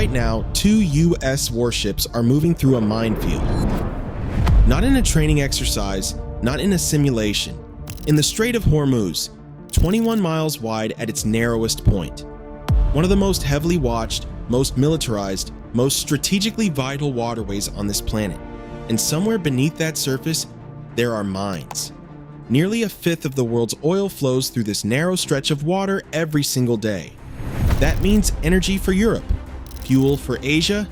right now, 2 US warships are moving through a minefield. Not in a training exercise, not in a simulation. In the Strait of Hormuz, 21 miles wide at its narrowest point. One of the most heavily watched, most militarized, most strategically vital waterways on this planet. And somewhere beneath that surface, there are mines. Nearly a fifth of the world's oil flows through this narrow stretch of water every single day. That means energy for Europe, fuel for Asia,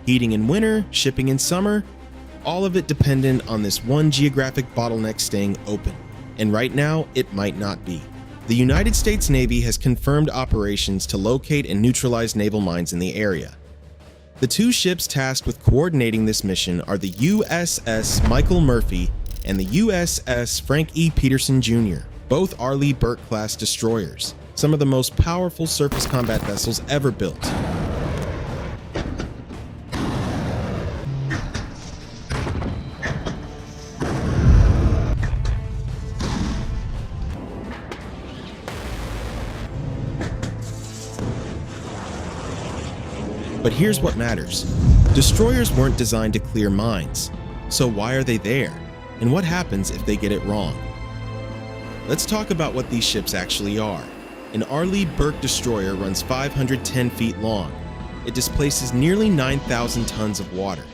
heating in winter, shipping in summer, all of it dependent on this one geographic bottleneck staying open. And right now, it might not be. The United States Navy has confirmed operations to locate and neutralize naval mines in the area. The 2 ships tasked with coordinating this mission are the USS Michael Murphy and the USS Frank E. Peterson Jr., both Arleigh Burke-class destroyers, some of the most powerful surface combat vessels ever built. But here's what matters. Destroyers weren't designed to clear mines, so why are they there? And what happens if they get it wrong? Let's talk about what these ships actually are. An Arleigh Burke destroyer runs 510 feet long. It displaces nearly 9,000 tons of water.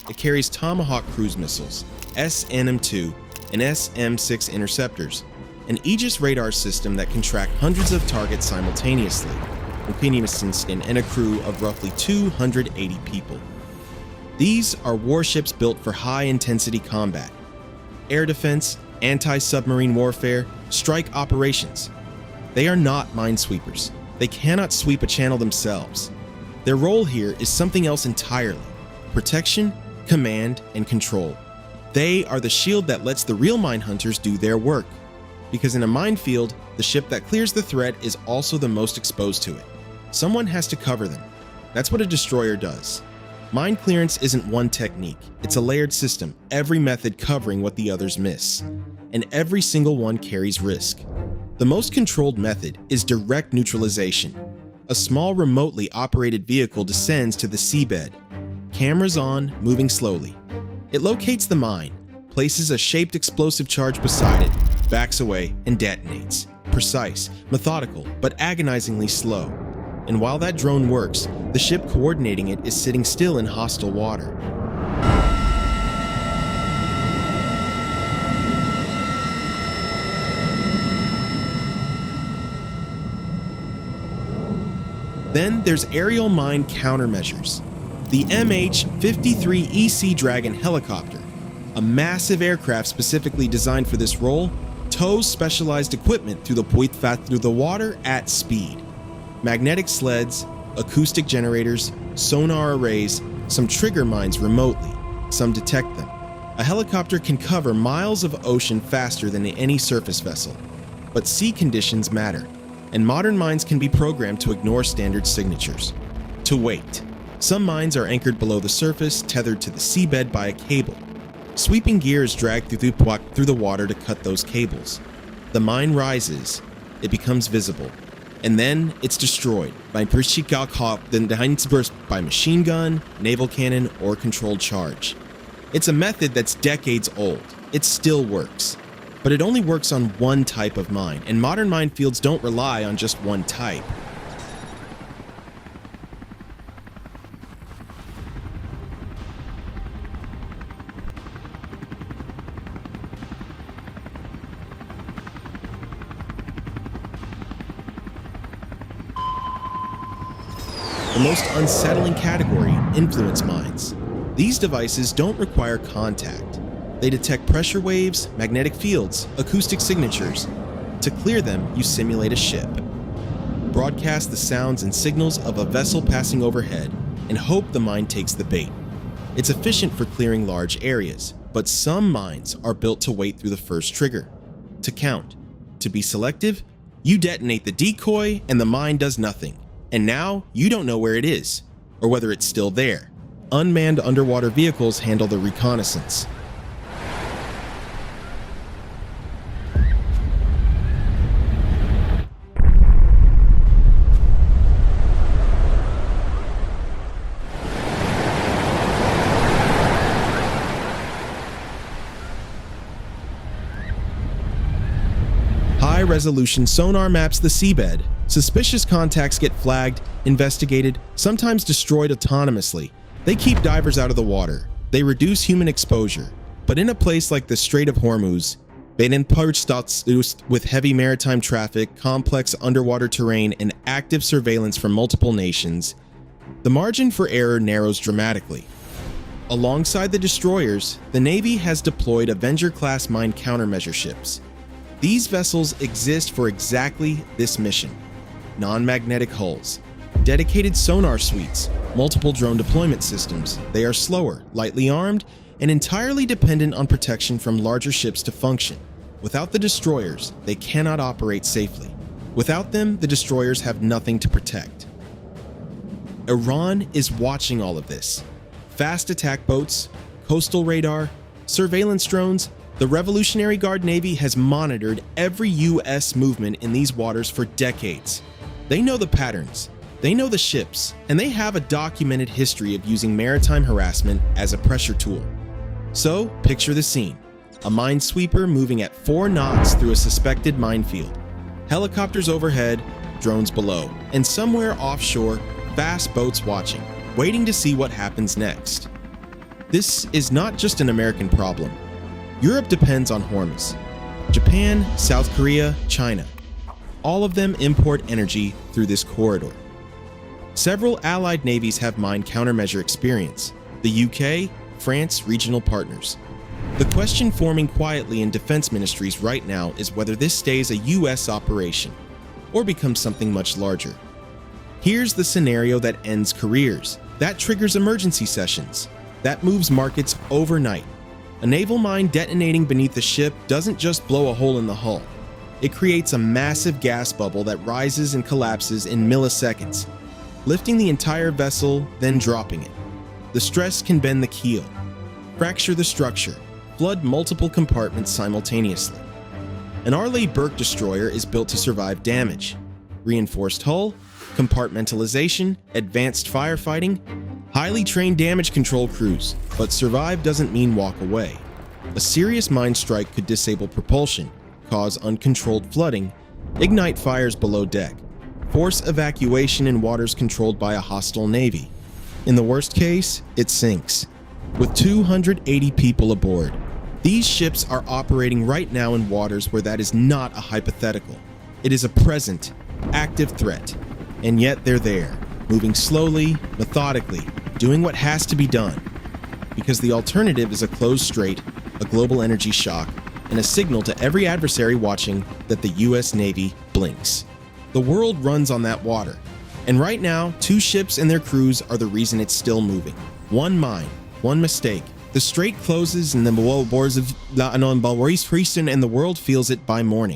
It carries Tomahawk cruise missiles, SM-2 and SM-6 interceptors, an Aegis radar system that can track hundreds of targets simultaneously, and a crew of roughly 280 people. These are warships built for high-intensity combat. Air defense, anti-submarine warfare, strike operations. They are not minesweepers. They cannot sweep a channel themselves. Their role here is something else entirely: protection, command, and control. They are the shield that lets the real mine hunters do their work. Because in a minefield, the ship that clears the threat is also the most exposed to it. Someone has to cover them. That's what a destroyer does. Mine clearance isn't one technique, it's a layered system, every method covering what the others miss. And every single one carries risk. The most controlled method is direct neutralization. A small remotely operated vehicle descends to the seabed. Cameras on, moving slowly. It locates the mine, places a shaped explosive charge beside it, backs away, and detonates. Precise, methodical, but agonizingly slow. And while that drone works, the ship coordinating it is sitting still in hostile water. Then there's aerial mine countermeasures. The MH-53EC Dragon helicopter, a massive aircraft specifically designed for this role, tows specialized equipment through the water at speed. Magnetic sleds, acoustic generators, sonar arrays, some trigger mines remotely, some detect them. A helicopter can cover miles of ocean faster than any surface vessel. But sea conditions matter, and modern mines can be programmed to ignore standard signatures. To wait. Some mines are anchored below the surface, tethered to the seabed by a cable. Sweeping gear is dragged through the water to cut those cables. The mine rises, it becomes visible. And then it's destroyed by machine gun, naval cannon, or controlled charge. It's a method that's decades old. It still works. But it only works on one type of mine, and modern minefields don't rely on just one type. The most unsettling category, influence mines. These devices don't require contact. They detect pressure waves, magnetic fields, acoustic signatures. To clear them, you simulate a ship. Broadcast the sounds and signals of a vessel passing overhead, and hope the mine takes the bait. It's efficient for clearing large areas, but some mines are built to wait through the first trigger. To count. To be selective, you detonate the decoy and the mine does nothing. And now, you don't know where it is, or whether it's still there. Unmanned underwater vehicles handle the reconnaissance. high-resolution sonar maps the seabed. Suspicious contacts get flagged, investigated, sometimes destroyed autonomously. They keep divers out of the water. They reduce human exposure. But in a place like the Strait of Hormuz, with heavy maritime traffic, complex underwater terrain, and active surveillance from multiple nations, the margin for error narrows dramatically. Alongside the destroyers, the Navy has deployed Avenger-class mine countermeasure ships. These vessels exist for exactly this mission: non-magnetic hulls, dedicated sonar suites, multiple drone deployment systems. They are slower, lightly armed, and entirely dependent on protection from larger ships to function. Without the destroyers, they cannot operate safely. Without them, the destroyers have nothing to protect. Iran is watching all of this. Fast attack boats, coastal radar, surveillance drones. The Revolutionary Guard Navy has monitored every U.S. movement in these waters for decades. They know the patterns, they know the ships, and they have a documented history of using maritime harassment as a pressure tool. So, picture the scene: a minesweeper moving at 4 knots through a suspected minefield, helicopters overhead, drones below, and somewhere offshore, fast boats watching, waiting to see what happens next. This is not just an American problem. Europe depends on Hormuz. Japan, South Korea, China. All of them import energy through this corridor. Several allied navies have mine countermeasure experience. The UK, France, regional partners. The question forming quietly in defense ministries right now is whether this stays a US operation or becomes something much larger. Here's the scenario that ends careers, that triggers emergency sessions, that moves markets overnight. A naval mine detonating beneath the ship doesn't just blow a hole in the hull. It creates a massive gas bubble that rises and collapses in milliseconds, lifting the entire vessel, then dropping it. The stress can bend the keel, fracture the structure, flood multiple compartments simultaneously. An Arleigh Burke destroyer is built to survive damage. Reinforced hull, compartmentalization, advanced firefighting, highly trained damage control crews, but survive doesn't mean walk away. A serious mine strike could disable propulsion, cause uncontrolled flooding, ignite fires below deck, force evacuation in waters controlled by a hostile navy. In the worst case, it sinks. With 280 people aboard, these ships are operating right now in waters where that is not a hypothetical. It is a present, active threat. And yet they're there, moving slowly, methodically, doing what has to be done. Because the alternative is a closed strait, a global energy shock, and a signal to every adversary watching that the US Navy blinks. The world runs on that water. And right now, 2 ships and their crews are the reason it's still moving. One mine, one mistake. The strait closes and the world feels it by morning.